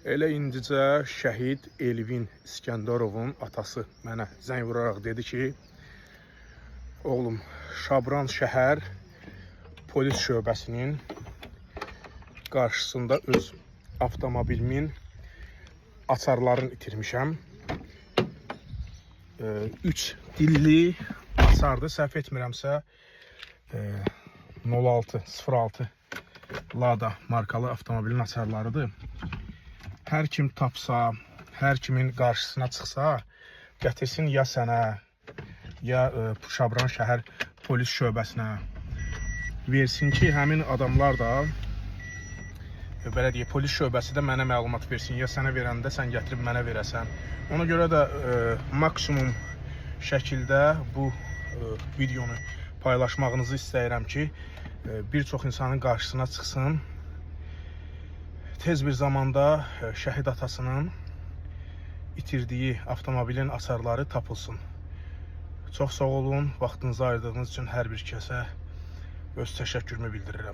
Elə indicə şəhid Elvin İskəndarovun atası mənə zəng vuraraq dedi ki, oğlum, Şabran şəhər polis şöbəsinin qarşısında öz avtomobilimin açarlarını itirmişəm. 3 dilli açardı, səhv etmirəmsə 06 Lada markalı avtomobilin açarlarıdır. Hər kim tapsa, hər kimin qarşısına çıxsa, gətirsin ya sənə, ya Şabran şəhər polis şöbəsinə versin ki, həmin adamlar da belə deyək, polis şöbəsi də mənə məlumat versin, ya sənə verəndə sən gətirib mənə verəsən. Ona görə də maksimum şəkildə bu videonu paylaşmağınızı istəyirəm ki, bir çox insanın qarşısına çıxsın. Tez bir zamanda şəhid atasının itirdiyi avtomobilin açarları tapılsın. Çox sağ olun, vaxtınızı ayırdığınız üçün hər bir kəsə öz təşəkkürümü bildirirəm.